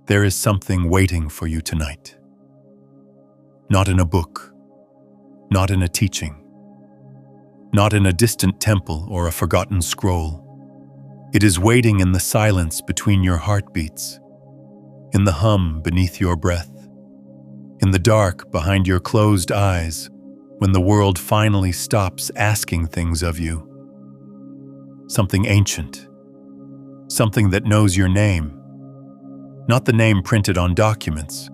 There is something waiting for you tonight. Not in a book, not in a teaching, not in a distant temple or a forgotten scroll. It is waiting in the silence between your heartbeats, in the hum beneath your breath, in the dark behind your closed eyes, when the world finally stops asking things of you. Something ancient, something that knows your name, not the name printed on documents,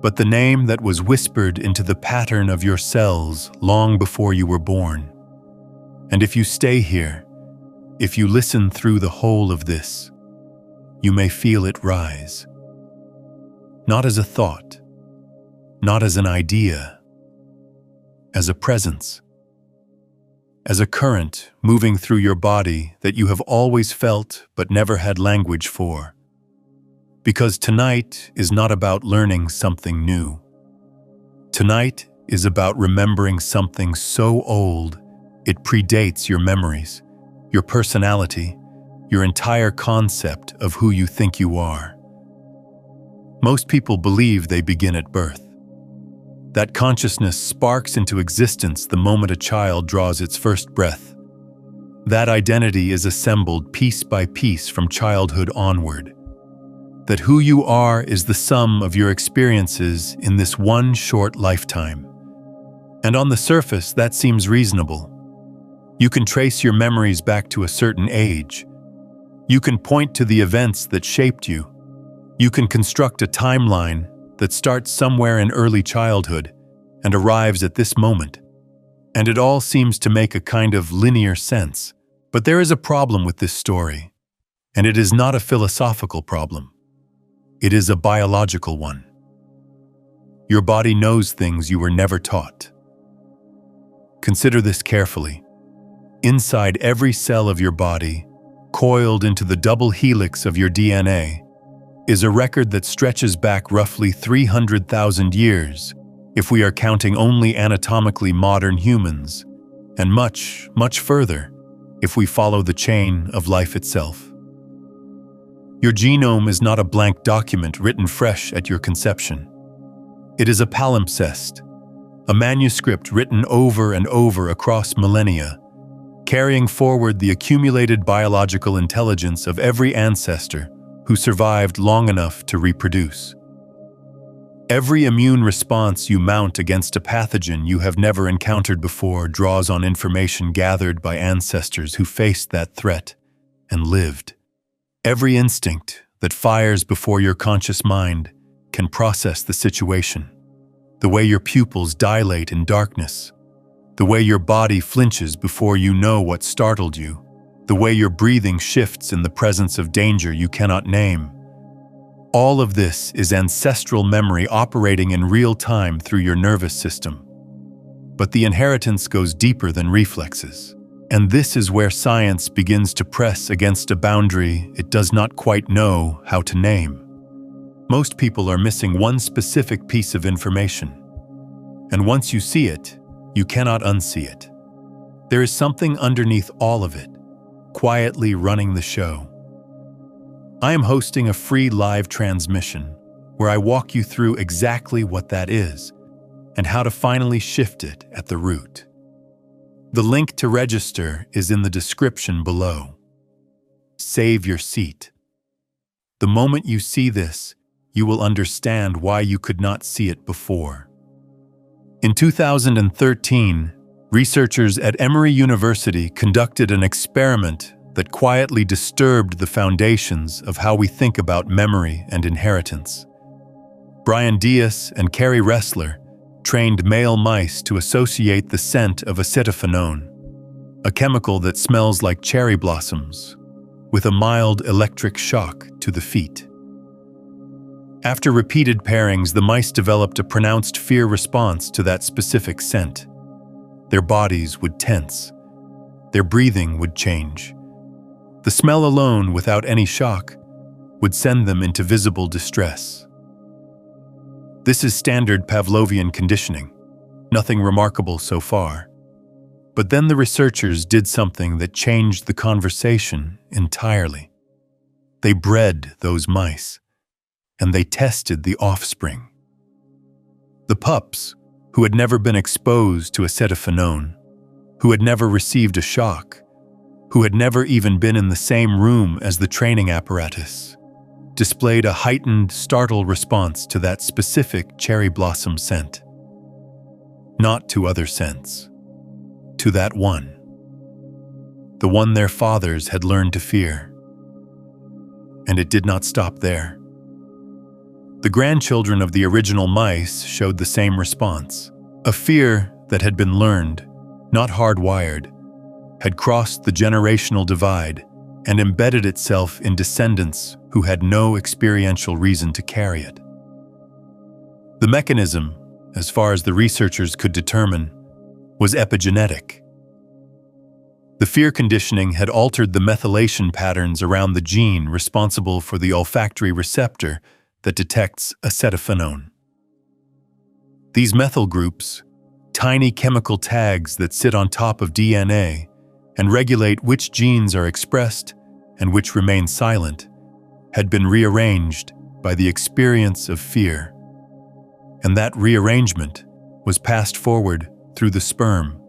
but the name that was whispered into the pattern of your cells long before you were born. And if you stay here, if you listen through the whole of this, you may feel it rise. Not as a thought, not as an idea, as a presence, as a current moving through your body that you have always felt but never had language for. Because tonight is not about learning something new. Tonight is about remembering something so old it predates your memories, your personality, your entire concept of who you think you are. Most people believe they begin at birth. That consciousness sparks into existence the moment a child draws its first breath. That identity is assembled piece by piece from childhood onward. That who you are is the sum of your experiences in this one short lifetime. And on the surface, that seems reasonable. You can trace your memories back to a certain age. You can point to the events that shaped you. You can construct a timeline that starts somewhere in early childhood and arrives at this moment. And it all seems to make a kind of linear sense. But there is a problem with this story, and it is not a philosophical problem. It is a biological one. Your body knows things you were never taught. Consider this carefully. Inside every cell of your body, coiled into the double helix of your DNA, is a record that stretches back roughly 300,000 years if we are counting only anatomically modern humans, and much, much further if we follow the chain of life itself. Your genome is not a blank document written fresh at your conception. It is a palimpsest, a manuscript written over and over across millennia, carrying forward the accumulated biological intelligence of every ancestor who survived long enough to reproduce. Every immune response you mount against a pathogen you have never encountered before draws on information gathered by ancestors who faced that threat and lived. Every instinct that fires before your conscious mind can process the situation. The way your pupils dilate in darkness, the way your body flinches before you know what startled you, the way your breathing shifts in the presence of danger you cannot name. All of this is ancestral memory operating in real time through your nervous system. But the inheritance goes deeper than reflexes. And this is where science begins to press against a boundary it does not quite know how to name. Most people are missing one specific piece of information. And once you see it, you cannot unsee it. There is something underneath all of it, quietly running the show. I am hosting a free live transmission where I walk you through exactly what that is and how to finally shift it at the root. The link to register is in the description below. Save your seat. The moment you see this, you will understand why you could not see it before. In 2013, researchers at Emory University conducted an experiment that quietly disturbed the foundations of how we think about memory and inheritance. Brian Dias and Carrie Ressler trained male mice to associate the scent of acetophenone, a chemical that smells like cherry blossoms, with a mild electric shock to the feet. After repeated pairings, the mice developed a pronounced fear response to that specific scent. Their bodies would tense. Their breathing would change. The smell alone, without any shock, would send them into visible distress. This is standard Pavlovian conditioning, nothing remarkable so far. But then the researchers did something that changed the conversation entirely. They bred those mice. and they tested the offspring. The pups, who had never been exposed to acetophenone, who had never received a shock, who had never even been in the same room as the training apparatus, displayed a heightened, startled response to that specific cherry blossom scent. Not to other scents, to that one. The one their fathers had learned to fear. And it did not stop there. The grandchildren of the original mice showed the same response. A fear that had been learned, not hardwired, had crossed the generational divide and embedded itself in descendants who had no experiential reason to carry it. The mechanism, as far as the researchers could determine, was epigenetic. The fear conditioning had altered the methylation patterns around the gene responsible for the olfactory receptor that detects acetophenone. These methyl groups, tiny chemical tags that sit on top of DNA and regulate which genes are expressed and which remain silent, had been rearranged by the experience of fear. And that rearrangement was passed forward through the sperm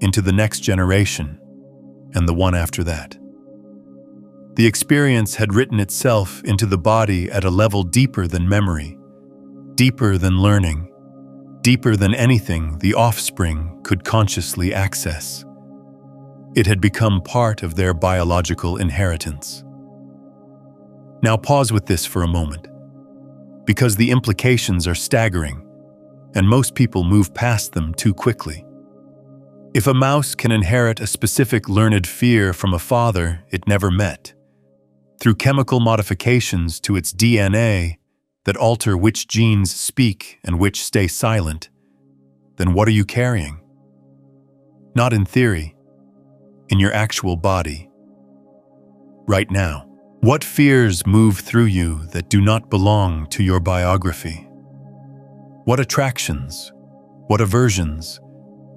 into the next generation and the one after that. The experience had written itself into the body at a level deeper than memory, deeper than learning, deeper than anything the offspring could consciously access. It had become part of their biological inheritance. Now pause with this for a moment, because the implications are staggering, and most people move past them too quickly. If a mouse can inherit a specific learned fear from a father it never met, through chemical modifications to its DNA that alter which genes speak and which stay silent, then what are you carrying? Not in theory, in your actual body. Right now, what fears move through you that do not belong to your biography? What attractions, what aversions,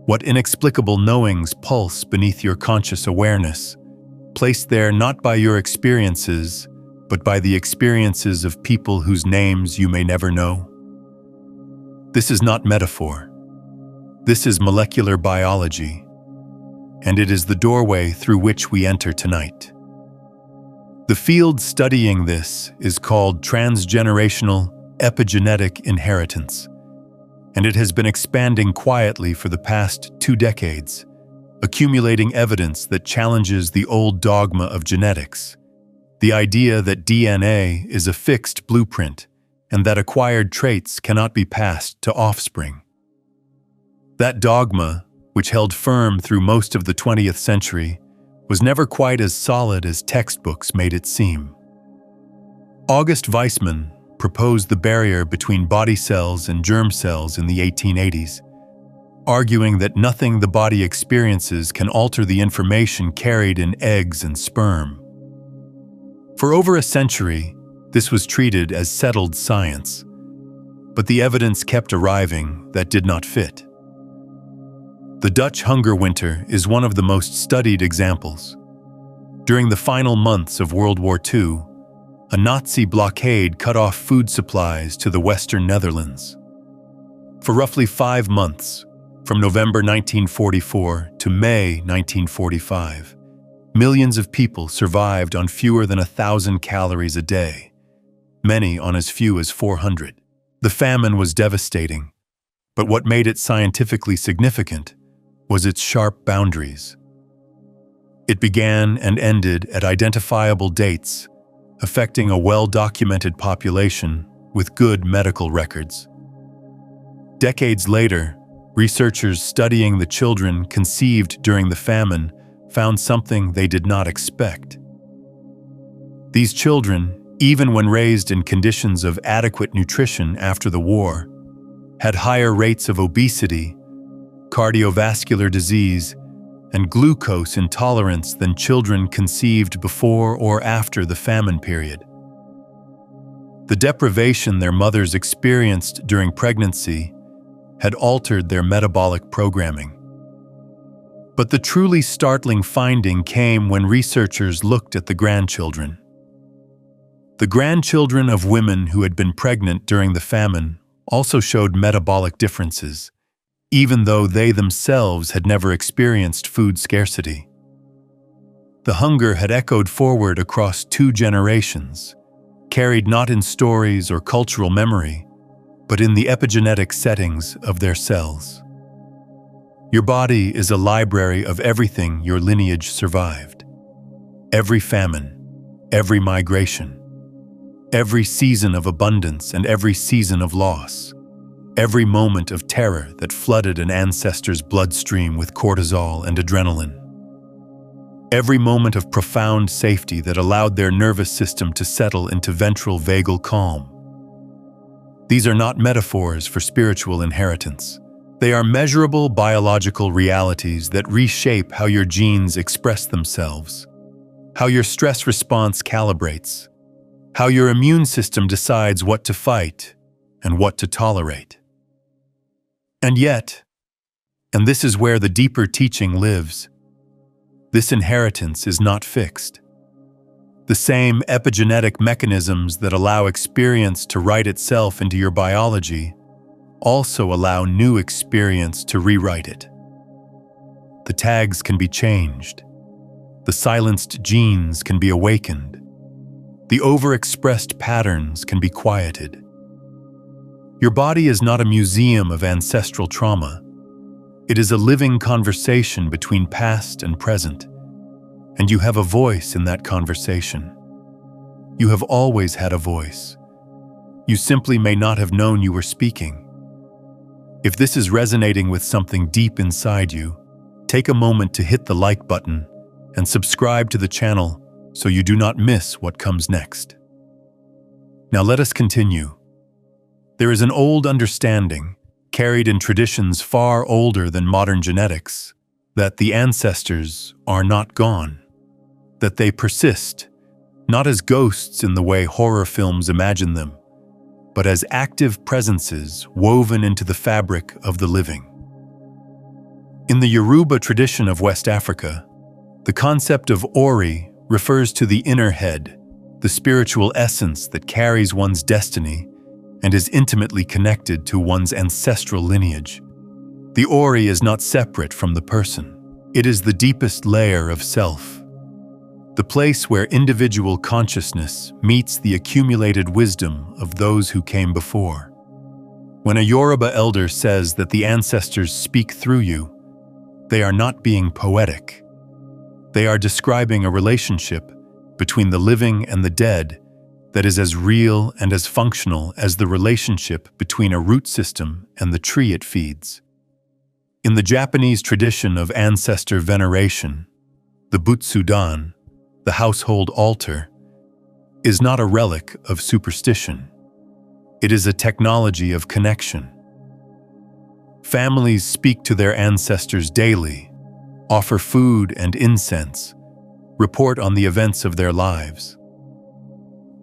what inexplicable knowings pulse beneath your conscious awareness, placed there not by your experiences, but by the experiences of people whose names you may never know? This is not metaphor. This is molecular biology, and it is the doorway through which we enter tonight. The field studying this is called transgenerational epigenetic inheritance, and it has been expanding quietly for the past 2 decades, accumulating evidence that challenges the old dogma of genetics, the idea that DNA is a fixed blueprint and that acquired traits cannot be passed to offspring. That dogma, which held firm through most of the 20th century, was never quite as solid as textbooks made it seem. August Weismann proposed the barrier between body cells and germ cells in the 1880s, arguing that nothing the body experiences can alter the information carried in eggs and sperm. For over a century, this was treated as settled science, but the evidence kept arriving that did not fit. The Dutch hunger winter is one of the most studied examples. During the final months of World War II, a Nazi blockade cut off food supplies to the Western Netherlands. For roughly 5 months, from November 1944 to May 1945, millions of people survived on fewer than 1,000 calories a day, many on as few as 400. The famine was devastating, but what made it scientifically significant was its sharp boundaries. It began and ended at identifiable dates, affecting a well-documented population with good medical records. Decades later, researchers studying the children conceived during the famine found something they did not expect. These children, even when raised in conditions of adequate nutrition after the war, had higher rates of obesity, cardiovascular disease, and glucose intolerance than children conceived before or after the famine period. The deprivation their mothers experienced during pregnancy had altered their metabolic programming. But the truly startling finding came when researchers looked at the grandchildren. The grandchildren of women who had been pregnant during the famine also showed metabolic differences, even though they themselves had never experienced food scarcity. The hunger had echoed forward across 2 generations, carried not in stories or cultural memory, but in the epigenetic settings of their cells. Your body is a library of everything your lineage survived. Every famine, every migration, every season of abundance and every season of loss, every moment of terror that flooded an ancestor's bloodstream with cortisol and adrenaline, every moment of profound safety that allowed their nervous system to settle into ventral vagal calm. These are not metaphors for spiritual inheritance. They are measurable biological realities that reshape how your genes express themselves, how your stress response calibrates, how your immune system decides what to fight and what to tolerate. And yet, and this is where the deeper teaching lives, this inheritance is not fixed. The same epigenetic mechanisms that allow experience to write itself into your biology also allow new experience to rewrite it. The tags can be changed. The silenced genes can be awakened. The overexpressed patterns can be quieted. Your body is not a museum of ancestral trauma. It is a living conversation between past and present, and you have a voice in that conversation. You have always had a voice. You simply may not have known you were speaking. If this is resonating with something deep inside you, take a moment to hit the like button and subscribe to the channel so you do not miss what comes next. Now let us continue. There is an old understanding, carried in traditions far older than modern genetics, that the ancestors are not gone, that they persist, not as ghosts in the way horror films imagine them, but as active presences woven into the fabric of the living. In the Yoruba tradition of West Africa, the concept of Ori refers to the inner head, the spiritual essence that carries one's destiny and is intimately connected to one's ancestral lineage. The Ori is not separate from the person. It is the deepest layer of self, the place where individual consciousness meets the accumulated wisdom of those who came before. When a Yoruba elder says that the ancestors speak through you, they are not being poetic. They are describing a relationship between the living and the dead that is as real and as functional as the relationship between a root system and the tree it feeds. In the Japanese tradition of ancestor veneration, the Butsudan, the household altar, is not a relic of superstition. It is a technology of connection. Families speak to their ancestors daily, offer food and incense, report on the events of their lives.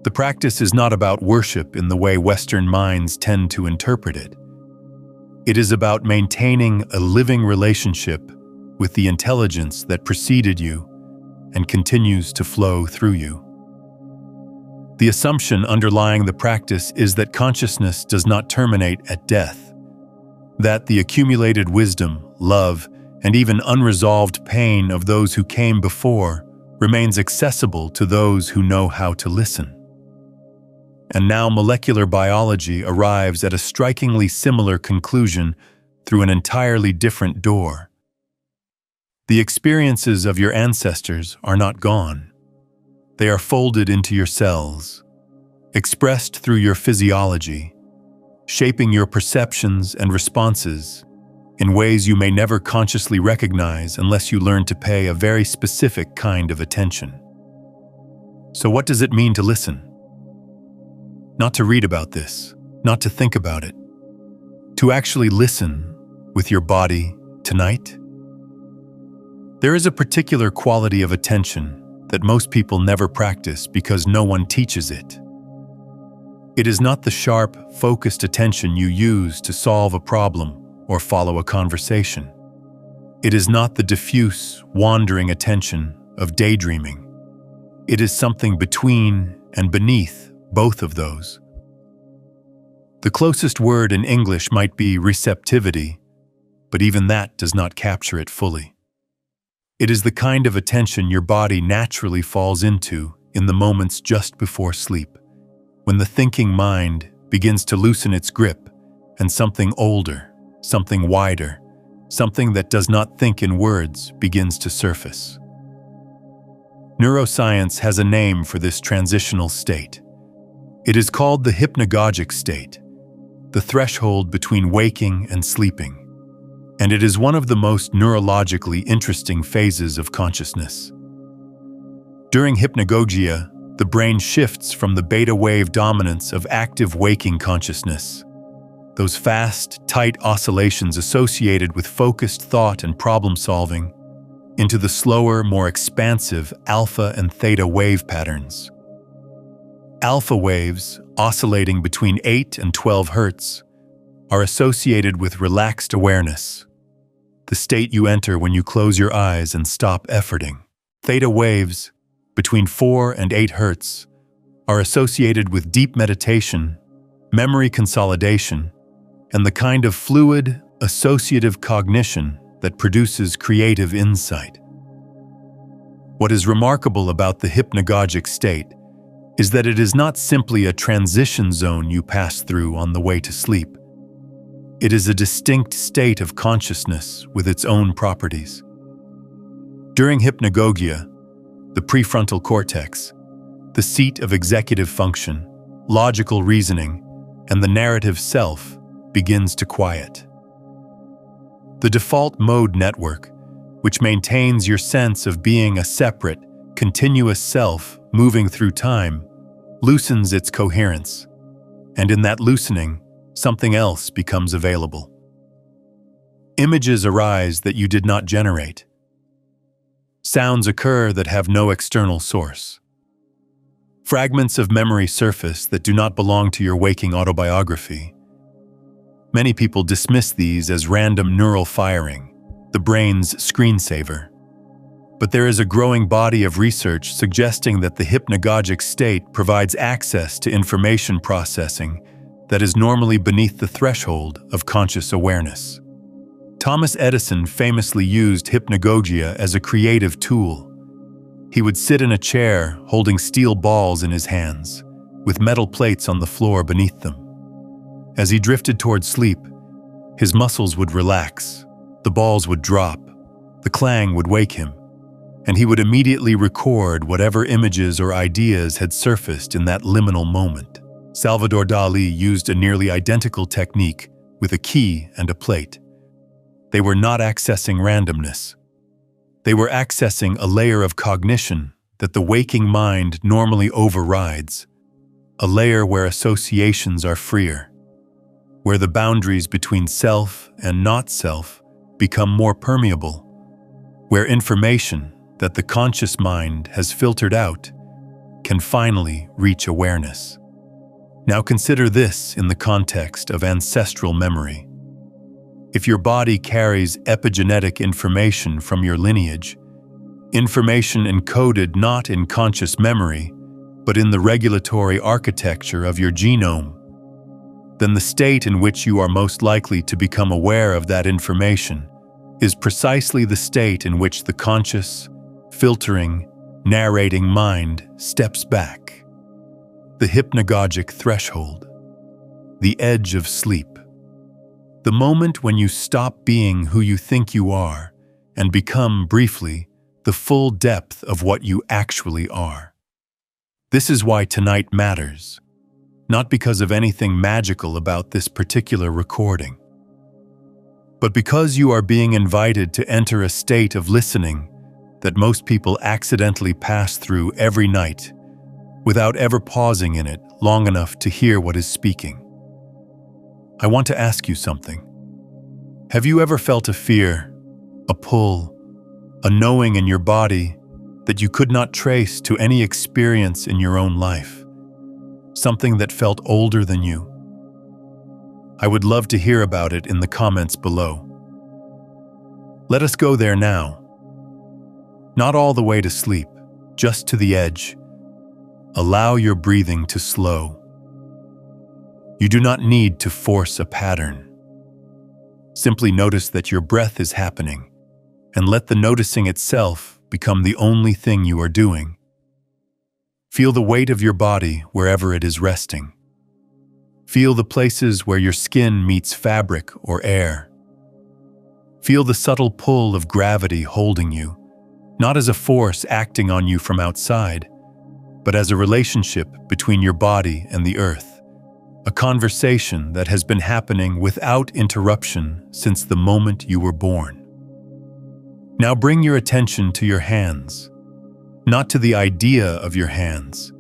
The practice is not about worship in the way Western minds tend to interpret it. It is about maintaining a living relationship with the intelligence that preceded you and continues to flow through you. The assumption underlying the practice is that consciousness does not terminate at death, that the accumulated wisdom, love, and even unresolved pain of those who came before remains accessible to those who know how to listen. And now molecular biology arrives at a strikingly similar conclusion through an entirely different door. The experiences of your ancestors are not gone. They are folded into your cells, expressed through your physiology, shaping your perceptions and responses in ways you may never consciously recognize unless you learn to pay a very specific kind of attention. So what does it mean to listen? Not to read about this, not to think about it, to actually listen with your body tonight? There is a particular quality of attention that most people never practice because no one teaches it. It is not the sharp, focused attention you use to solve a problem or follow a conversation. It is not the diffuse, wandering attention of daydreaming. It is something between and beneath both of those. The closest word in English might be receptivity, but even that does not capture it fully. It is the kind of attention your body naturally falls into in the moments just before sleep, when the thinking mind begins to loosen its grip and something older, something wider, something that does not think in words begins to surface. Neuroscience has a name for this transitional state. It is called the hypnagogic state, the threshold between waking and sleeping, and it is one of the most neurologically interesting phases of consciousness. During hypnagogia, the brain shifts from the beta wave dominance of active waking consciousness, those fast, tight oscillations associated with focused thought and problem solving, into the slower, more expansive alpha and theta wave patterns. Alpha waves, oscillating between 8 and 12 Hz, are associated with relaxed awareness, the state you enter when you close your eyes and stop efforting. Theta waves, between 4 and 8 Hz, are associated with deep meditation, memory consolidation, and the kind of fluid, associative cognition that produces creative insight. What is remarkable about the hypnagogic state is that it is not simply a transition zone you pass through on the way to sleep. It is a distinct state of consciousness with its own properties. During hypnagogia, the prefrontal cortex, the seat of executive function, logical reasoning, and the narrative self begins to quiet. The default mode network, which maintains your sense of being a separate, continuous self moving through time, loosens its coherence, and in that loosening, something else becomes available. Images arise that you did not generate. Sounds occur that have no external source. Fragments of memory surface that do not belong to your waking autobiography. Many people dismiss these as random neural firing, the brain's screensaver. But there is a growing body of research suggesting that the hypnagogic state provides access to information processing that is normally beneath the threshold of conscious awareness. Thomas Edison famously used hypnagogia as a creative tool. He would sit in a chair holding steel balls in his hands, with metal plates on the floor beneath them. As he drifted toward sleep, his muscles would relax, the balls would drop, the clang would wake him, and he would immediately record whatever images or ideas had surfaced in that liminal moment. Salvador Dali used a nearly identical technique with a key and a plate. They were not accessing randomness. They were accessing a layer of cognition that the waking mind normally overrides, a layer where associations are freer, where the boundaries between self and not self become more permeable, where information that the conscious mind has filtered out can finally reach awareness. Now consider this in the context of ancestral memory. If your body carries epigenetic information from your lineage, information encoded not in conscious memory, but in the regulatory architecture of your genome, then the state in which you are most likely to become aware of that information is precisely the state in which the conscious, filtering, narrating mind steps back. The hypnagogic threshold, the edge of sleep. The moment when you stop being who you think you are and become, briefly, the full depth of what you actually are. This is why tonight matters, not because of anything magical about this particular recording, but because you are being invited to enter a state of listening that most people accidentally pass through every night without ever pausing in it long enough to hear what is speaking. I want to ask you something. Have you ever felt a fear, a pull, a knowing in your body that you could not trace to any experience in your own life? Something that felt older than you? I would love to hear about it in the comments below. Let us go there now. Not all the way to sleep, just to the edge. Allow your breathing to slow. You do not need to force a pattern. Simply notice that your breath is happening, and let the noticing itself become the only thing you are doing. Feel the weight of your body wherever it is resting. Feel the places where your skin meets fabric or air. Feel the subtle pull of gravity holding you, not as a force acting on you from outside, but as a relationship between your body and the earth, a conversation that has been happening without interruption since the moment you were born. Now bring your attention to your hands, not to the idea of your hands,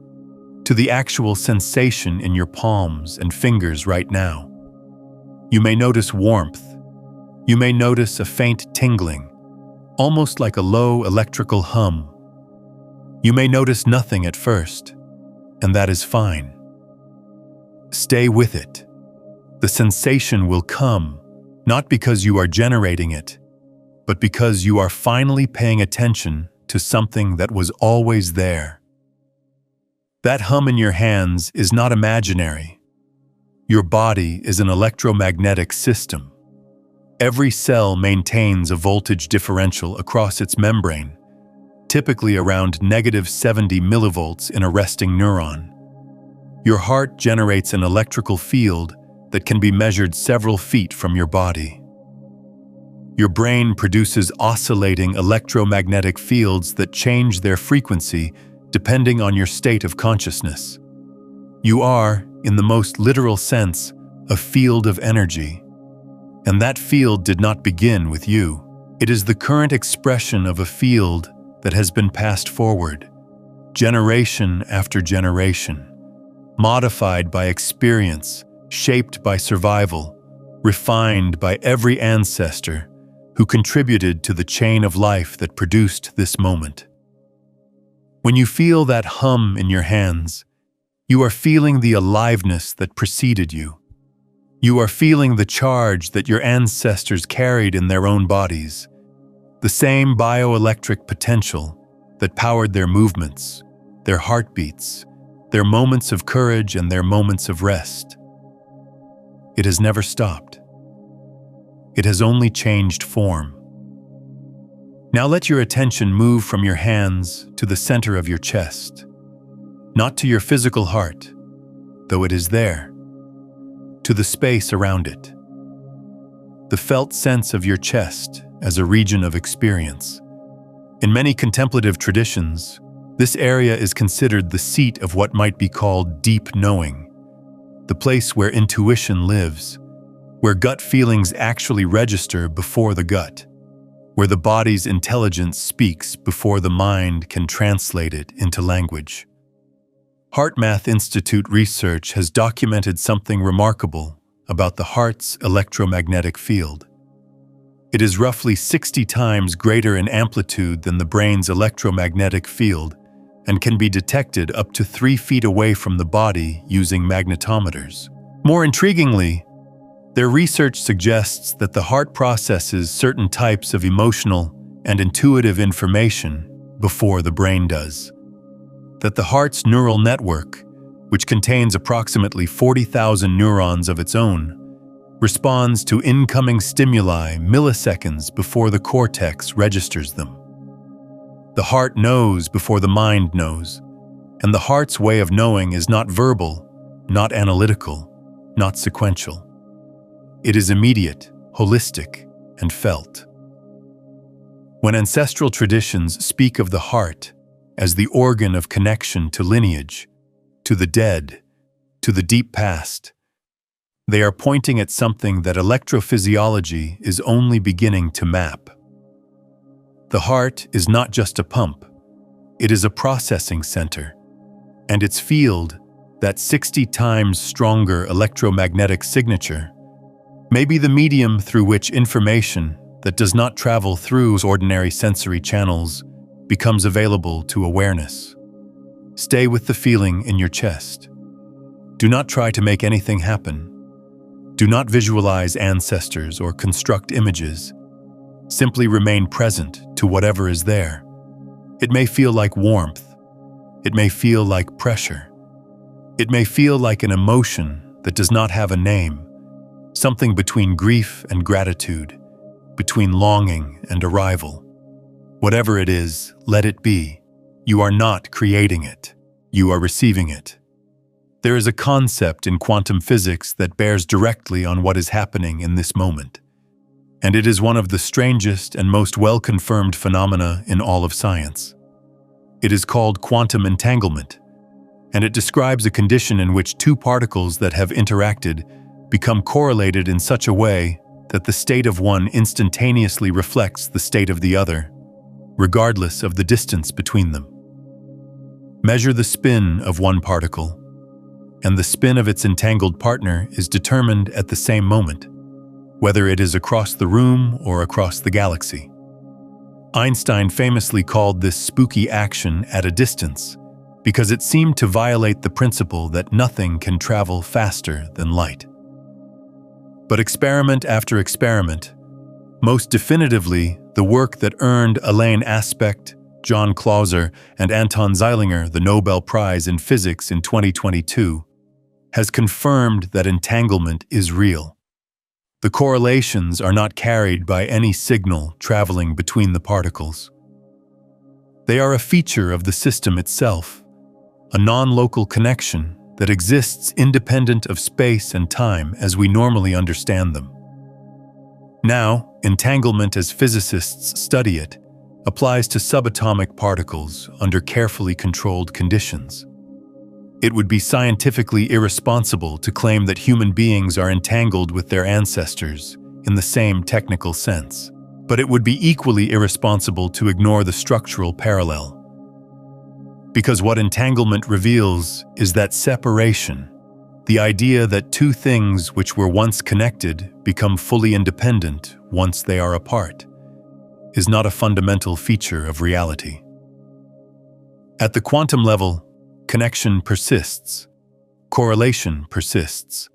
to the actual sensation in your palms and fingers right now. You may notice warmth. You may notice a faint tingling, almost like a low electrical hum. You may notice nothing at first, and that is fine. Stay with it. The sensation will come, not because you are generating it, but because you are finally paying attention to something that was always there. That hum in your hands is not imaginary. Your body is an electromagnetic system. Every cell maintains a voltage differential across its membrane, typically around -70 millivolts in a resting neuron. Your heart generates an electrical field that can be measured several feet from your body. Your brain produces oscillating electromagnetic fields that change their frequency depending on your state of consciousness. You are, in the most literal sense, a field of energy. And that field did not begin with you. It is the current expression of a field that has been passed forward, generation after generation, modified by experience, shaped by survival, refined by every ancestor who contributed to the chain of life that produced this moment. When you feel that hum in your hands, you are feeling the aliveness that preceded you. You are feeling the charge that your ancestors carried in their own bodies, the same bioelectric potential that powered their movements, their heartbeats, their moments of courage and their moments of rest. It has never stopped. It has only changed form. Now let your attention move from your hands to the center of your chest, not to your physical heart, though it is there, to the space around it. The felt sense of your chest as a region of experience. In many contemplative traditions, this area is considered the seat of what might be called deep knowing, the place where intuition lives, where gut feelings actually register before the gut, where the body's intelligence speaks before the mind can translate it into language. HeartMath Institute research has documented something remarkable about the heart's electromagnetic field. It is roughly 60 times greater in amplitude than the brain's electromagnetic field and can be detected up to 3 feet away from the body using magnetometers. More intriguingly, their research suggests that the heart processes certain types of emotional and intuitive information before the brain does. That the heart's neural network, which contains approximately 40,000 neurons of its own, responds to incoming stimuli milliseconds before the cortex registers them. The heart knows before the mind knows, and the heart's way of knowing is not verbal, not analytical, not sequential. It is immediate, holistic, and felt. When ancestral traditions speak of the heart as the organ of connection to lineage, to the dead, to the deep past, they are pointing at something that electrophysiology is only beginning to map. The heart is not just a pump, it is a processing center, and its field, that 60 times stronger electromagnetic signature, may be the medium through which information that does not travel through ordinary sensory channels becomes available to awareness. Stay with the feeling in your chest. Do not try to make anything happen. Do not visualize ancestors or construct images. Simply remain present to whatever is there. It may feel like warmth. It may feel like pressure. It may feel like an emotion that does not have a name, something between grief and gratitude, between longing and arrival. Whatever it is, let it be. You are not creating it. You are receiving it. There is a concept in quantum physics that bears directly on what is happening in this moment, and it is one of the strangest and most well-confirmed phenomena in all of science. It is called quantum entanglement, and it describes a condition in which two particles that have interacted become correlated in such a way that the state of one instantaneously reflects the state of the other, regardless of the distance between them. Measure the spin of one particle, and the spin of its entangled partner is determined at the same moment, whether it is across the room or across the galaxy. Einstein famously called this spooky action at a distance because it seemed to violate the principle that nothing can travel faster than light. But experiment after experiment, most definitively the work that earned Alain Aspect, John Clauser, and Anton Zeilinger the Nobel Prize in Physics in 2022, has confirmed that entanglement is real. The correlations are not carried by any signal traveling between the particles. They are a feature of the system itself, a non-local connection that exists independent of space and time as we normally understand them. Now, entanglement as physicists study it applies to subatomic particles under carefully controlled conditions. It would be scientifically irresponsible to claim that human beings are entangled with their ancestors in the same technical sense, but it would be equally irresponsible to ignore the structural parallel. Because what entanglement reveals is that separation, the idea that two things which were once connected become fully independent once they are apart, is not a fundamental feature of reality. At the quantum level, connection persists. Correlation persists.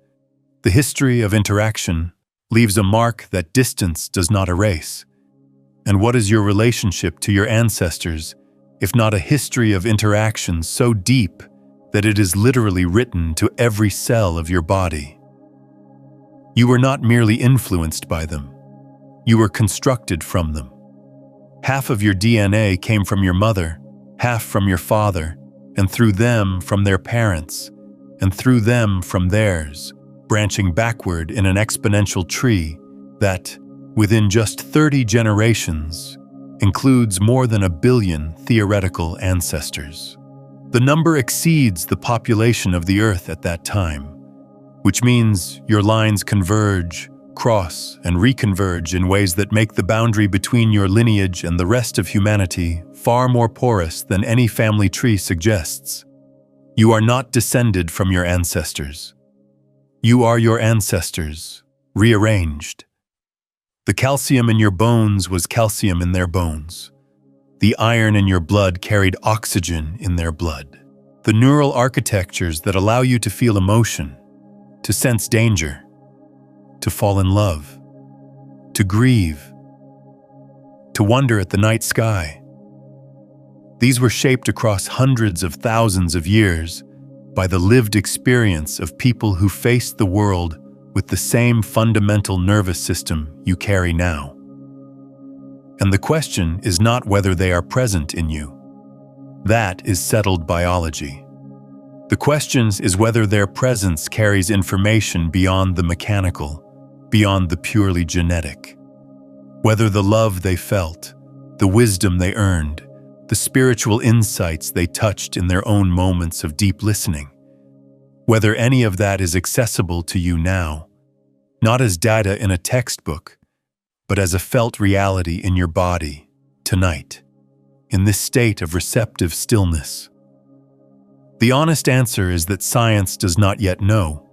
The history of interaction leaves a mark that distance does not erase. And what is your relationship to your ancestors, if not a history of interaction so deep that it is literally written to every cell of your body? You were not merely influenced by them. You were constructed from them. Half of your DNA came from your mother, half from your father, and through them from their parents, and through them from theirs, branching backward in an exponential tree that, within just 30 generations, includes more than 1 billion theoretical ancestors. The number exceeds the population of the Earth at that time, which means your lines converge, cross, and reconverge in ways that make the boundary between your lineage and the rest of humanity far more porous than any family tree suggests. You are not descended from your ancestors. You are your ancestors, rearranged. The calcium in your bones was calcium in their bones. The iron in your blood carried oxygen in their blood. The neural architectures that allow you to feel emotion, to sense danger, to fall in love, to grieve, to wonder at the night sky. These were shaped across hundreds of thousands of years by the lived experience of people who faced the world with the same fundamental nervous system you carry now. And the question is not whether they are present in you. That is settled biology. The question is whether their presence carries information beyond the mechanical, beyond the purely genetic. Whether the love they felt, the wisdom they earned, the spiritual insights they touched in their own moments of deep listening, whether any of that is accessible to you now, not as data in a textbook, but as a felt reality in your body, tonight, in this state of receptive stillness. The honest answer is that science does not yet know.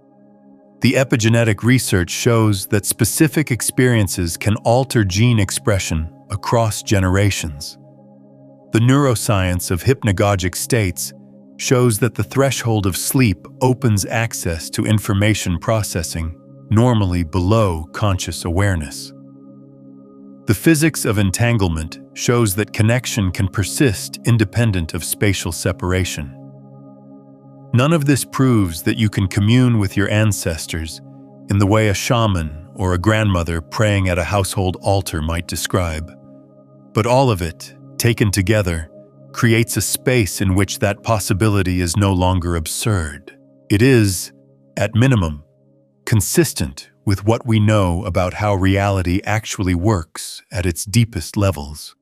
The epigenetic research shows that specific experiences can alter gene expression across generations. The neuroscience of hypnagogic states shows that the threshold of sleep opens access to information processing normally below conscious awareness. The physics of entanglement shows that connection can persist independent of spatial separation. None of this proves that you can commune with your ancestors in the way a shaman or a grandmother praying at a household altar might describe. But all of it, taken together, creates a space in which that possibility is no longer absurd. It is, at minimum, consistent with what we know about how reality actually works at its deepest levels.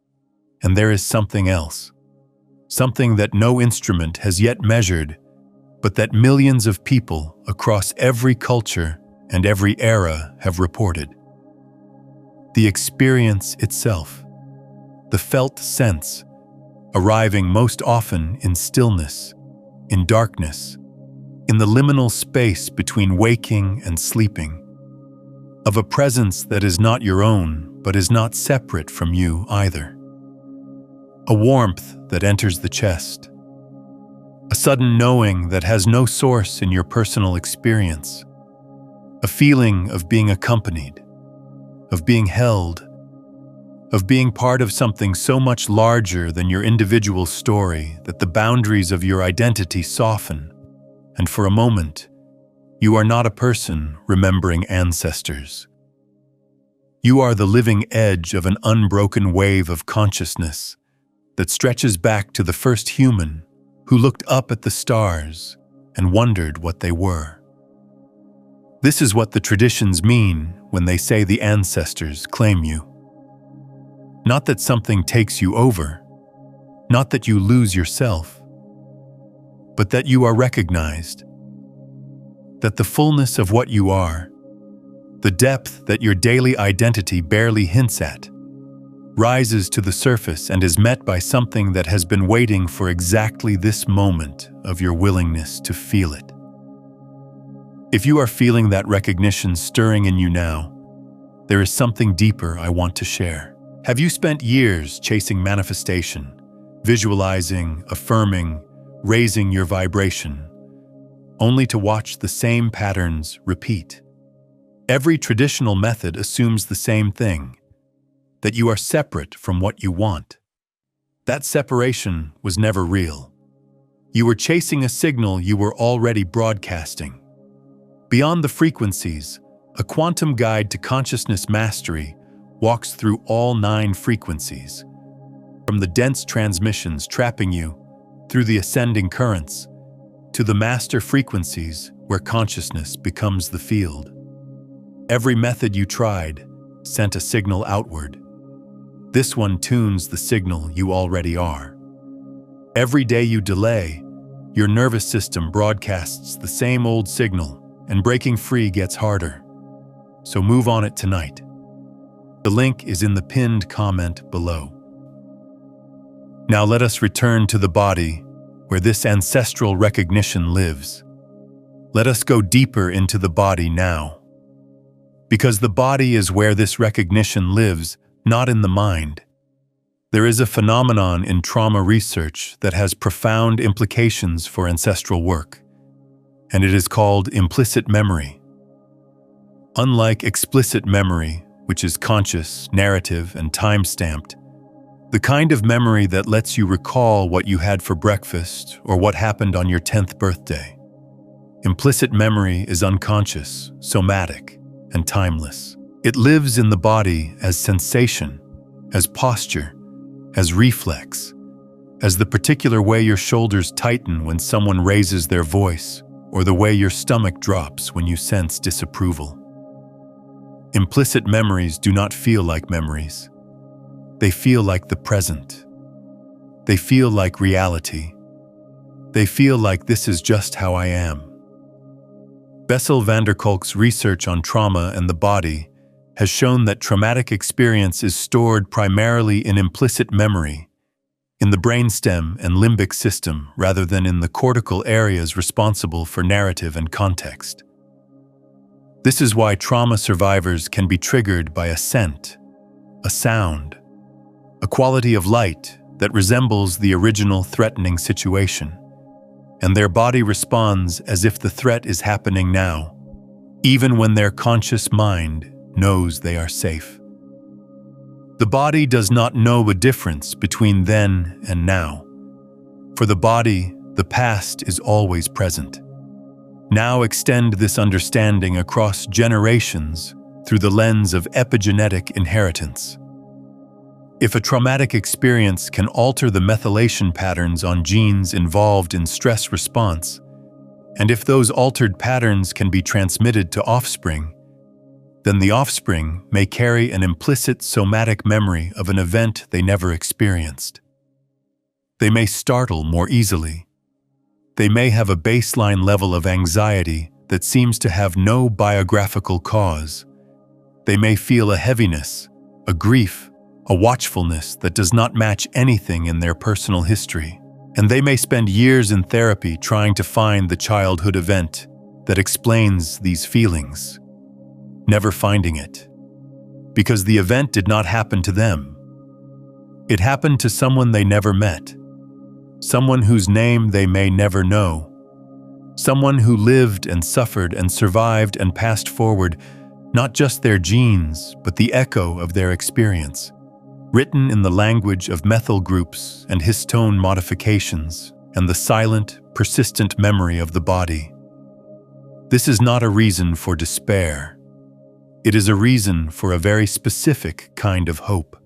And there is something else, something that no instrument has yet measured, but that millions of people across every culture and every era have reported. The experience itself, the felt sense, arriving most often in stillness, in darkness, in the liminal space between waking and sleeping, of a presence that is not your own, but is not separate from you either. A warmth that enters the chest, a sudden knowing that has no source in your personal experience, a feeling of being accompanied, of being held, of being part of something so much larger than your individual story that the boundaries of your identity soften, and for a moment, you are not a person remembering ancestors. You are the living edge of an unbroken wave of consciousness that stretches back to the first human who looked up at the stars and wondered what they were. This is what the traditions mean when they say the ancestors claim you. Not that something takes you over, not that you lose yourself, but that you are recognized, that the fullness of what you are, the depth that your daily identity barely hints at, rises to the surface and is met by something that has been waiting for exactly this moment of your willingness to feel it. If you are feeling that recognition stirring in you now, there is something deeper I want to share. Have you spent years chasing manifestation, visualizing, affirming, raising your vibration, only to watch the same patterns repeat? Every traditional method assumes the same thing, that you are separate from what you want. That separation was never real. You were chasing a signal you were already broadcasting. Beyond the frequencies, a quantum guide to consciousness mastery walks through all 9 frequencies, from the dense transmissions trapping you through the ascending currents to the master frequencies where consciousness becomes the field. Every method you tried sent a signal outward. This one tunes the signal you already are. Every day you delay, your nervous system broadcasts the same old signal, and breaking free gets harder. So move on it tonight. The link is in the pinned comment below. Now let us return to the body where this ancestral recognition lives. Let us go deeper into the body now. Because the body is where this recognition lives, not in the mind. There is a phenomenon in trauma research that has profound implications for ancestral work, and it is called implicit memory. Unlike explicit memory, which is conscious, narrative, and time-stamped, the kind of memory that lets you recall what you had for breakfast or what happened on your 10th birthday. Implicit memory is unconscious, somatic, and timeless. It lives in the body as sensation, as posture, as reflex, as the particular way your shoulders tighten when someone raises their voice, or the way your stomach drops when you sense disapproval. Implicit memories do not feel like memories. They feel like the present. They feel like reality. They feel like this is just how I am. Bessel van der Kolk's research on trauma and the body has shown that traumatic experience is stored primarily in implicit memory, in the brainstem and limbic system rather than in the cortical areas responsible for narrative and context. This is why trauma survivors can be triggered by a scent, a sound, a quality of light that resembles the original threatening situation, and their body responds as if the threat is happening now, even when their conscious mind knows they are safe. The body does not know a difference between then and now. For the body, the past is always present. Now extend this understanding across generations through the lens of epigenetic inheritance. If a traumatic experience can alter the methylation patterns on genes involved in stress response, and if those altered patterns can be transmitted to offspring, then the offspring may carry an implicit somatic memory of an event they never experienced. They may startle more easily. They may have a baseline level of anxiety that seems to have no biographical cause. They may feel a heaviness, a grief, a watchfulness that does not match anything in their personal history. And they may spend years in therapy trying to find the childhood event that explains these feelings, never finding it. Because the event did not happen to them. It happened to someone they never met, someone whose name they may never know, someone who lived and suffered and survived and passed forward not just their genes, but the echo of their experience, written in the language of methyl groups and histone modifications and the silent, persistent memory of the body. This is not a reason for despair. It is a reason for a very specific kind of hope.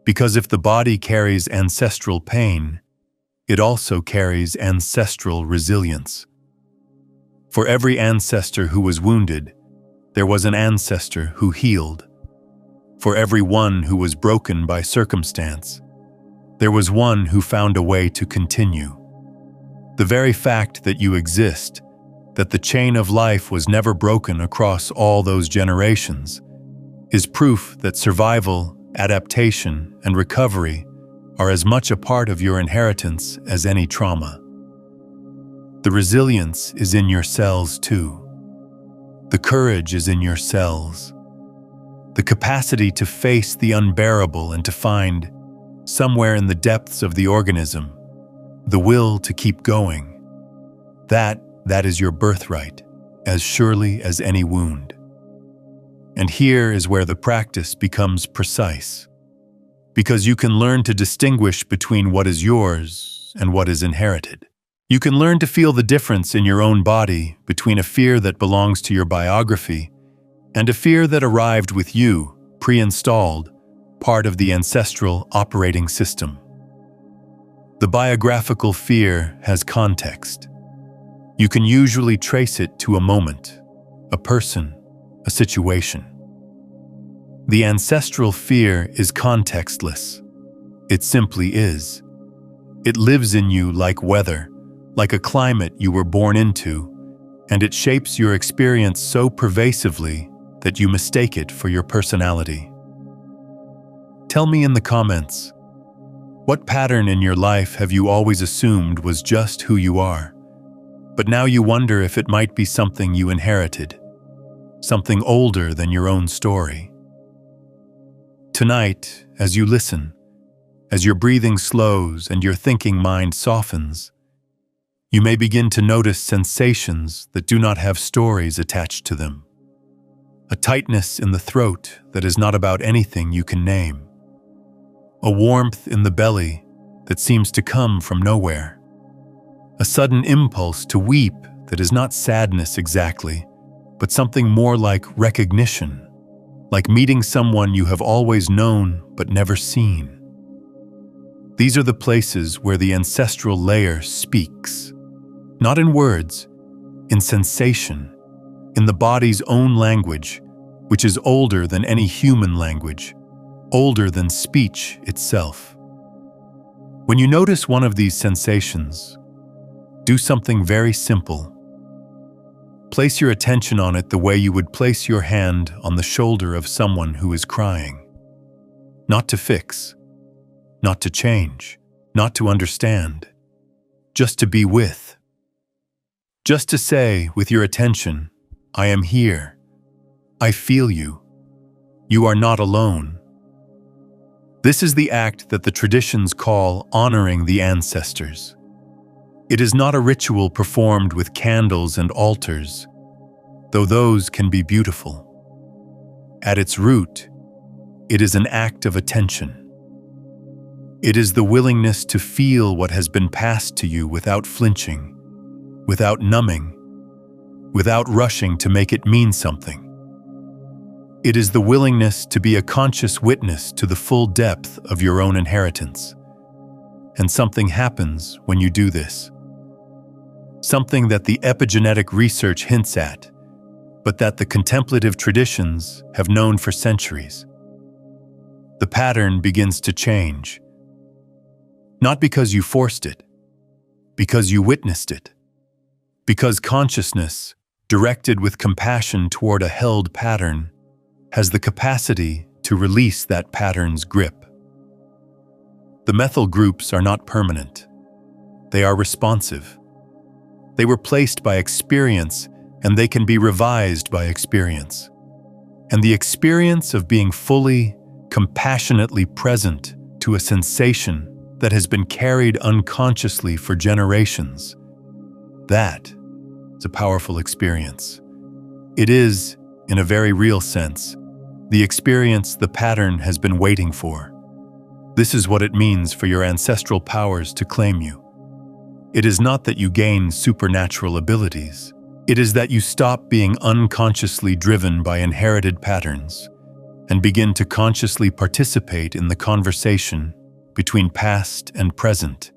Because if the body carries ancestral pain, it also carries ancestral resilience. For every ancestor who was wounded, there was an ancestor who healed. For every one who was broken by circumstance, there was one who found a way to continue. The very fact that you exist, that the chain of life was never broken across all those generations, is proof that survival, adaptation, and recovery are as much a part of your inheritance as any trauma. The resilience is in your cells too. The courage is in your cells. The capacity to face the unbearable and to find, somewhere in the depths of the organism, the will to keep going. That is your birthright, as surely as any wound. And here is where the practice becomes precise, because you can learn to distinguish between what is yours and what is inherited. You can learn to feel the difference in your own body between a fear that belongs to your biography and a fear that arrived with you, pre-installed, part of the ancestral operating system. The biographical fear has context. You can usually trace it to a moment, a person, a situation. The ancestral fear is contextless. It simply is. It lives in you like weather, like a climate you were born into, and it shapes your experience so pervasively that you mistake it for your personality. Tell me in the comments, what pattern in your life have you always assumed was just who you are, but now you wonder if it might be something you inherited, something older than your own story? Tonight, as you listen, as your breathing slows and your thinking mind softens, you may begin to notice sensations that do not have stories attached to them. A tightness in the throat that is not about anything you can name. A warmth in the belly that seems to come from nowhere. A sudden impulse to weep that is not sadness exactly, but something more like recognition, like meeting someone you have always known but never seen. These are the places where the ancestral layer speaks. Not in words, in sensation, in the body's own language, which is older than any human language, older than speech itself. When you notice one of these sensations, do something very simple. Place your attention on it the way you would place your hand on the shoulder of someone who is crying. Not to fix, not to change, not to understand, just to be with. Just to say, with your attention, I am here. I feel you. You are not alone. This is the act that the traditions call honoring the ancestors. It is not a ritual performed with candles and altars, though those can be beautiful. At its root, It is an act of attention. It is the willingness to feel what has been passed to you without flinching, without numbing, without rushing to make it mean something. It is the willingness to be a conscious witness to the full depth of your own inheritance. And something happens when you do this. Something that the epigenetic research hints at, but that the contemplative traditions have known for centuries. The pattern begins to change. Not because you forced it, because you witnessed it. Because consciousness, directed with compassion toward a held pattern, has the capacity to release that pattern's grip. The methyl groups are not permanent. They are responsive. They were placed by experience, and they can be revised by experience. And the experience of being fully, compassionately present to a sensation that has been carried unconsciously for generations, that is a powerful experience. It is, in a very real sense, the experience the pattern has been waiting for. This is what it means for your ancestral powers to claim you. It is not that you gain supernatural abilities. It is that you stop being unconsciously driven by inherited patterns and begin to consciously participate in the conversation between past and present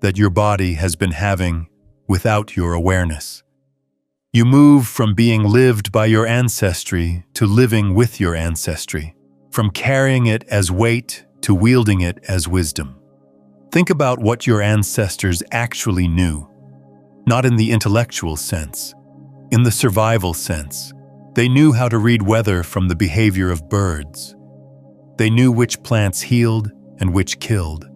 that your body has been having without your awareness. You move from being lived by your ancestry to living with your ancestry, from carrying it as weight to wielding it as wisdom. Think about what your ancestors actually knew, not in the intellectual sense, in the survival sense. They knew how to read weather from the behavior of birds. They knew which plants healed and which killed.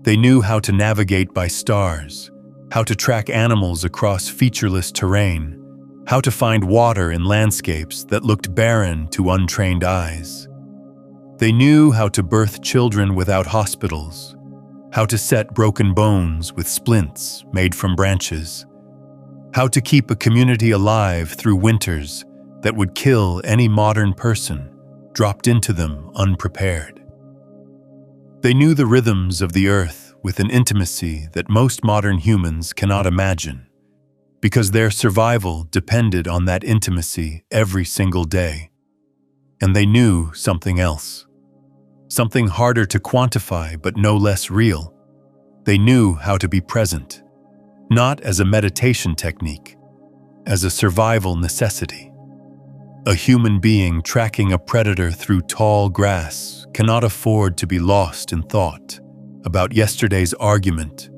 They knew how to navigate by stars, how to track animals across featureless terrain, how to find water in landscapes that looked barren to untrained eyes. They knew how to birth children without hospitals, how to set broken bones with splints made from branches, how to keep a community alive through winters that would kill any modern person dropped into them unprepared. They knew the rhythms of the earth with an intimacy that most modern humans cannot imagine, because their survival depended on that intimacy every single day. And they knew something else, something harder to quantify but no less real. They knew how to be present, not as a meditation technique, as a survival necessity. A human being tracking a predator through tall grass cannot afford to be lost in thought about yesterday's argument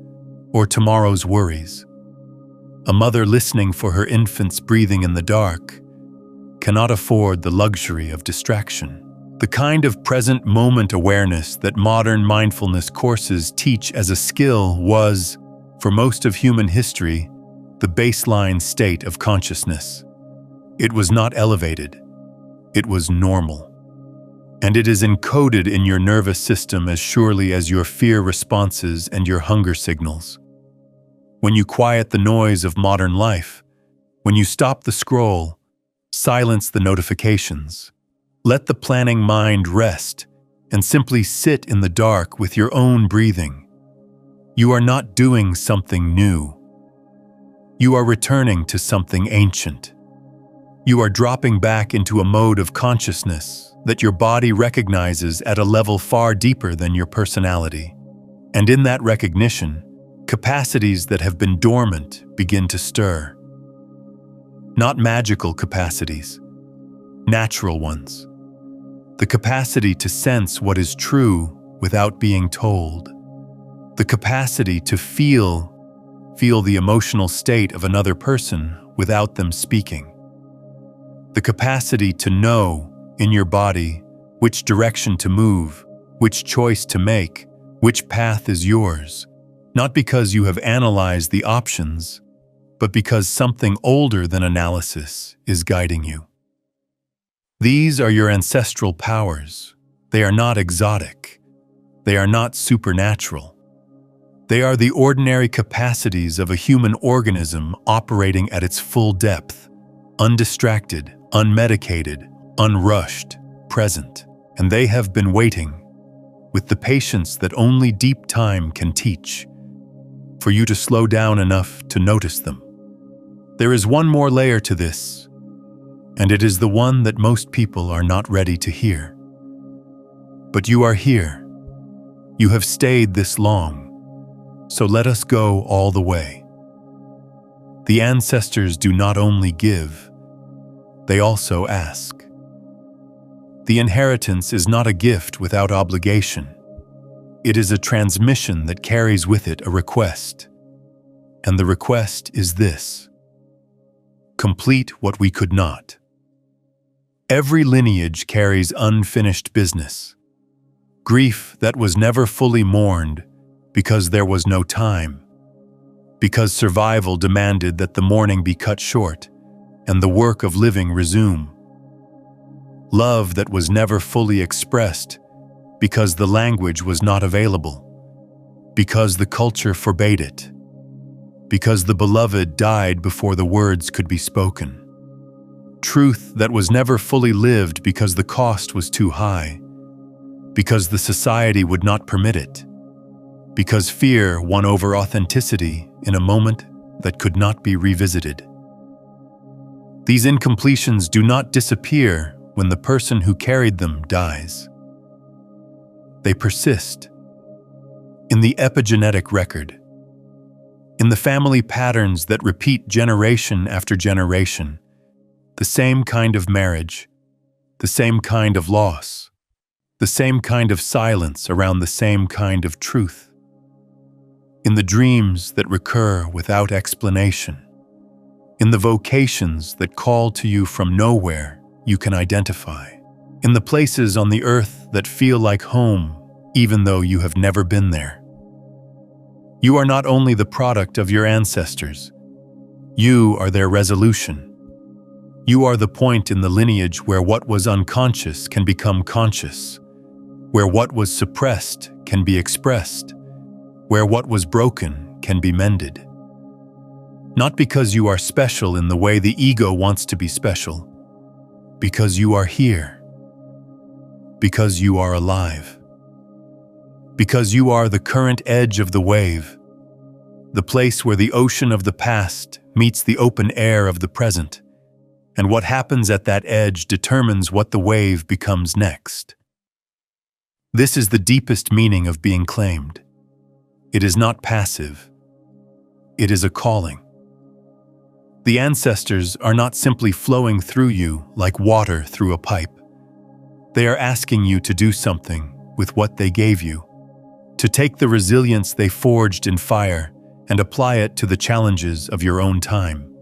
or tomorrow's worries. A mother listening for her infant's breathing in the dark cannot afford the luxury of distraction. The kind of present moment awareness that modern mindfulness courses teach as a skill was, for most of human history, the baseline state of consciousness. It was not elevated, it was normal. And it is encoded in your nervous system as surely as your fear responses and your hunger signals. When you quiet the noise of modern life, when you stop the scroll, silence the notifications, let the planning mind rest, and simply sit in the dark with your own breathing, you are not doing something new. You are returning to something ancient. You are dropping back into a mode of consciousness that your body recognizes at a level far deeper than your personality. And in that recognition, capacities that have been dormant begin to stir. Not magical capacities, natural ones. The capacity to sense what is true without being told. The capacity to feel the emotional state of another person without them speaking. The capacity to know in your body which direction to move, which choice to make, which path is yours, not because you have analyzed the options, but because something older than analysis is guiding you. These are your ancestral powers. They are not exotic. They are not supernatural. They are the ordinary capacities of a human organism operating at its full depth, undistracted, unmedicated, unrushed, present. and they have been waiting, with the patience that only deep time can teach, for you to slow down enough to notice them. There is one more layer to this, and it is the one that most people are not ready to hear. But you are here. You have stayed this long, so let us go all the way. The ancestors do not only give, they also ask. The inheritance is not a gift without obligation. It is a transmission that carries with it a request. And the request is this: complete what we could not. Every lineage carries unfinished business. Grief that was never fully mourned because there was no time. Because survival demanded that the mourning be cut short and the work of living resume. Love that was never fully expressed because the language was not available, because the culture forbade it, because the beloved died before the words could be spoken. Truth that was never fully lived because the cost was too high, because the society would not permit it, because fear won over authenticity in a moment that could not be revisited. These incompletions do not disappear when the person who carried them dies. They persist in the epigenetic record, in the family patterns that repeat generation after generation, the same kind of marriage, the same kind of loss, the same kind of silence around the same kind of truth, in the dreams that recur without explanation, in the vocations that call to you from nowhere you can identify, in the places on the earth that feel like home even though you have never been there. You are not only the product of your ancestors, you are their resolution. You are the point in the lineage where what was unconscious can become conscious, where what was suppressed can be expressed, where what was broken can be mended. Not because you are special in the way the ego wants to be special, because you are here, because you are alive, because you are the current edge of the wave, the place where the ocean of the past meets the open air of the present, and what happens at that edge determines what the wave becomes next. This is the deepest meaning of being claimed. It is not passive. It is a calling. The ancestors are not simply flowing through you like water through a pipe. They are asking you to do something with what they gave you, to take the resilience they forged in fire and apply it to the challenges of your own time,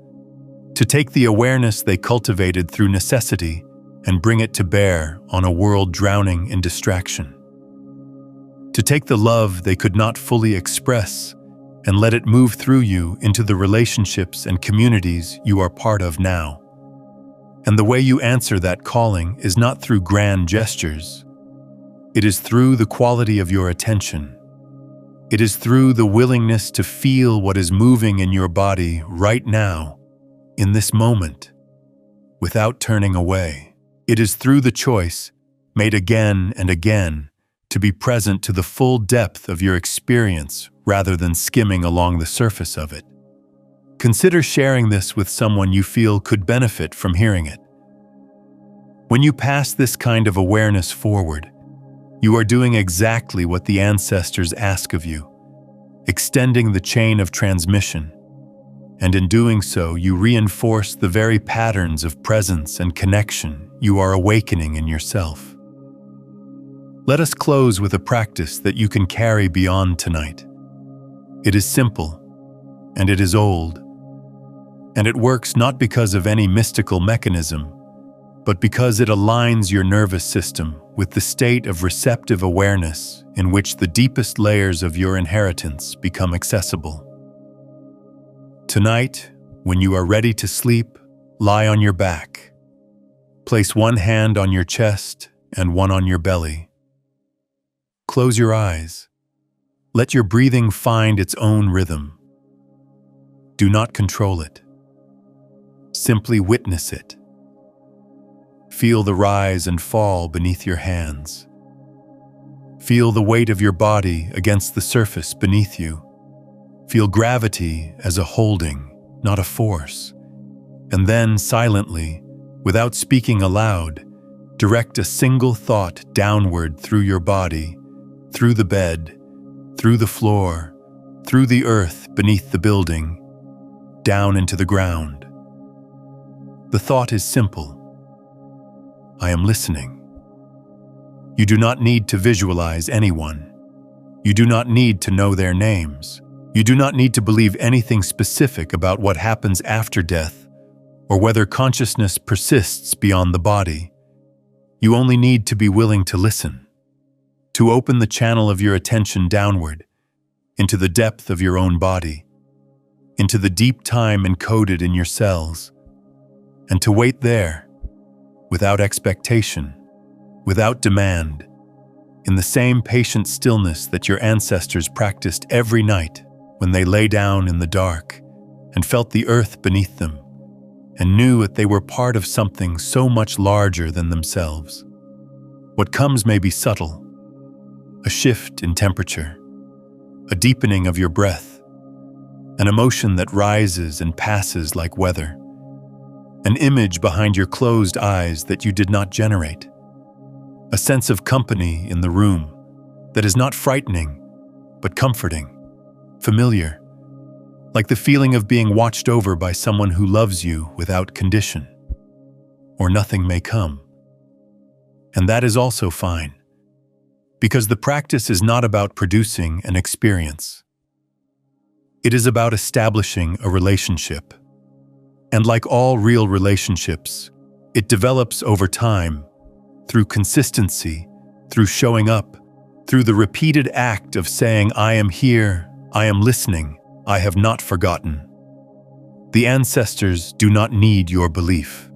to take the awareness they cultivated through necessity and bring it to bear on a world drowning in distraction, to take the love they could not fully express and let it move through you into the relationships and communities you are part of now. And the way you answer that calling is not through grand gestures. It is through the quality of your attention. It is through the willingness to feel what is moving in your body right now, in this moment, without turning away. It is through the choice, made again and again, to be present to the full depth of your experience rather than skimming along the surface of it. Consider sharing this with someone you feel could benefit from hearing it. When you pass this kind of awareness forward, you are doing exactly what the ancestors ask of you, extending the chain of transmission, and in doing so, you reinforce the very patterns of presence and connection you are awakening in yourself. Let us close with a practice that you can carry beyond tonight. It is simple, and it is old, and it works not because of any mystical mechanism, but because it aligns your nervous system with the state of receptive awareness in which the deepest layers of your inheritance become accessible. Tonight, when you are ready to sleep, lie on your back. Place one hand on your chest and one on your belly. Close your eyes. Let your breathing find its own rhythm. Do not control it. Simply witness it. Feel the rise and fall beneath your hands. Feel the weight of your body against the surface beneath you. Feel gravity as a holding, not a force. And then, silently, without speaking aloud, direct a single thought downward through your body, through the bed, through the floor, through the earth beneath the building, down into the ground. The thought is simple. I am listening. You do not need to visualize anyone. You do not need to know their names. You do not need to believe anything specific about what happens after death or whether consciousness persists beyond the body. You only need to be willing to listen, to open the channel of your attention downward, into the depth of your own body, into the deep time encoded in your cells, and to wait there, without expectation, without demand, in the same patient stillness that your ancestors practiced every night when they lay down in the dark and felt the earth beneath them and knew that they were part of something so much larger than themselves. What comes may be subtle, a shift in temperature, a deepening of your breath, an emotion that rises and passes like weather, an image behind your closed eyes that you did not generate, a sense of company in the room that is not frightening, but comforting, familiar, like the feeling of being watched over by someone who loves you without condition, or nothing may come. And that is also fine, because the practice is not about producing an experience. It is about establishing a relationship. And like all real relationships, it develops over time, through consistency, through showing up, through the repeated act of saying, I am here, I am listening, I have not forgotten. The ancestors do not need your belief.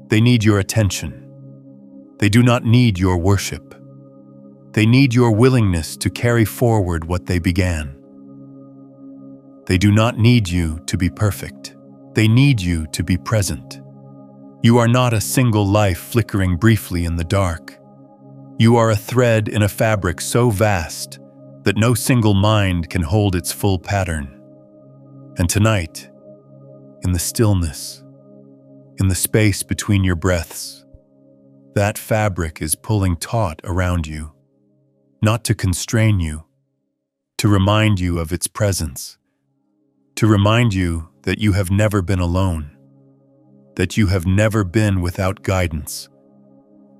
They need your attention. They do not need your worship. They need your willingness to carry forward what they began. They do not need you to be perfect. They need you to be present. You are not a single life flickering briefly in the dark. You are a thread in a fabric so vast that no single mind can hold its full pattern. And tonight, in the stillness, in the space between your breaths, that fabric is pulling taut around you, not to constrain you, to remind you of its presence, to remind you that you have never been alone, that you have never been without guidance,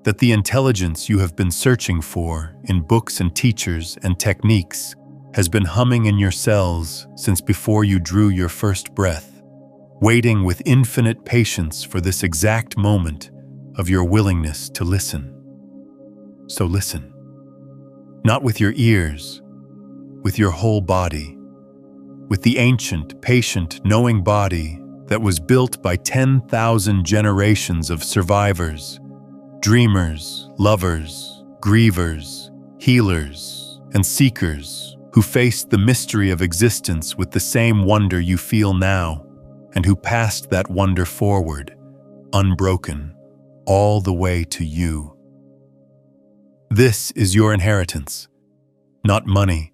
that the intelligence you have been searching for in books and teachers and techniques has been humming in your cells since before you drew your first breath, waiting with infinite patience for this exact moment of your willingness to listen. So listen, not with your ears, with your whole body, with the ancient, patient, knowing body that was built by 10,000 generations of survivors, dreamers, lovers, grievers, healers, and seekers who faced the mystery of existence with the same wonder you feel now, and who passed that wonder forward, unbroken, all the way to you. This is your inheritance, not money,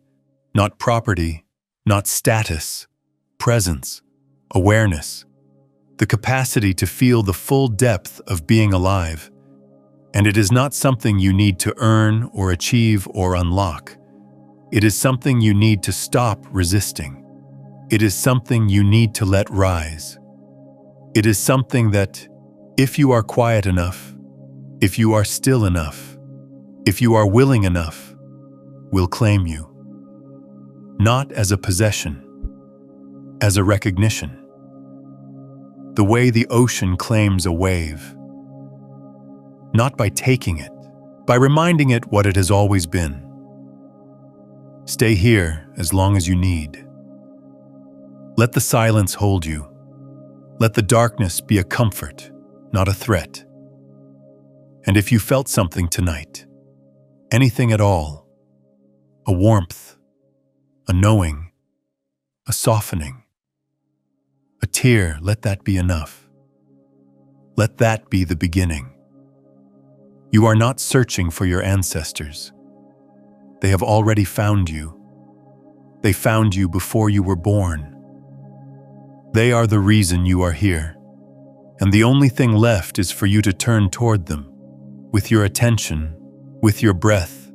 not property, not status, presence, awareness, the capacity to feel the full depth of being alive. And it is not something you need to earn or achieve or unlock. It is something you need to stop resisting. It is something you need to let rise. It is something that, if you are quiet enough, if you are still enough, if you are willing enough, will claim you. Not as a possession, as a recognition. The way the ocean claims a wave. Not by taking it, by reminding it what it has always been. Stay here as long as you need. Let the silence hold you. Let the darkness be a comfort, not a threat. And if you felt something tonight, anything at all, a warmth, a knowing, a softening, a tear, let that be enough. Let that be the beginning. You are not searching for your ancestors. They have already found you. They found you before you were born. They are the reason you are here, and the only thing left is for you to turn toward them, with your attention, with your breath,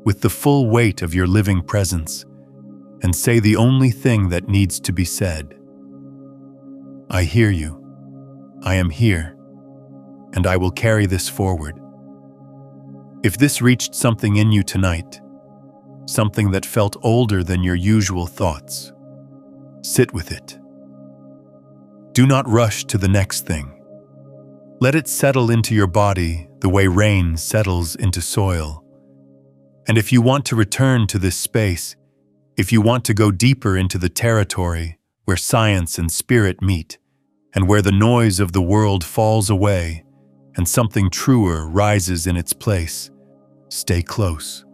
with the full weight of your living presence, and say the only thing that needs to be said. I hear you. I am here, and I will carry this forward. If this reached something in you tonight, something that felt older than your usual thoughts, sit with it. Do not rush to the next thing. Let it settle into your body the way rain settles into soil. And if you want to return to this space, if you want to go deeper into the territory where science and spirit meet, and where the noise of the world falls away and something truer rises in its place, stay close.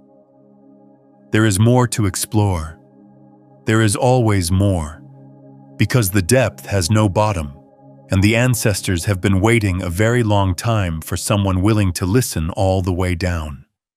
There is more to explore. There is always more, because the depth has no bottom, and the ancestors have been waiting a very long time for someone willing to listen all the way down.